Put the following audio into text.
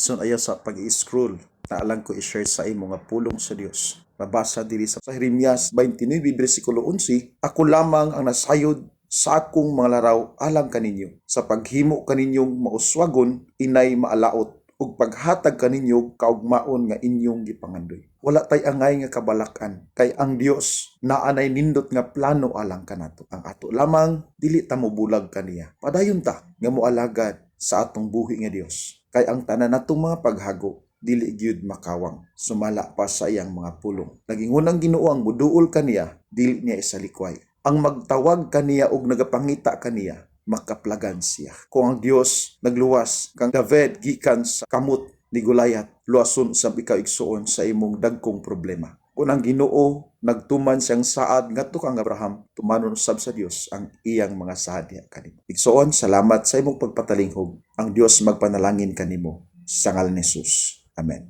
Ison ayaw sa pag-i-scroll na alang ko i-share sa imo nga pulong sa Dios. Mabasa diri sa Jeremias 29 bersikulo 11, ako lamang ang nasayod sa akong mga laraw alang kaninyo. Sa paghimo kaninyong mauswagon, inay maalaot, ug paghatag kaninyo kaugmaon nga inyong gipangandoy. Wala tay angay nga kabalakan, kay ang Dios naanay nindot nga plano alang kanato. Ang ato lamang dili ta mobulag kaniya. Padayon ta nga moalagad sa atong buhi nga Dios. Kay ang tanan natong mga paghago dili gyud makawang, sumala pa sa iyang mga pulong. Nagingunang Ginoo ang muduol kaniya, dili niya isalikway. Ang magtawag kaniya og nagapangita kaniya, makaplagan siya. Kung ang Dios nagluwas kang David gikan sa kamot ni Goliath, luwason sa ikaw igsuon sa imong dagkong problema. Kung ang Ginoo nagtuman siyang saad ngadto kang Abraham, tumanon usab sa Dios ang iyang mga saad diha kanimo. Igsuon, salamat sa imong pagpatalinghog. Ang Dios magpanalangin kanimo sa ngalan ni Jesus. Amen.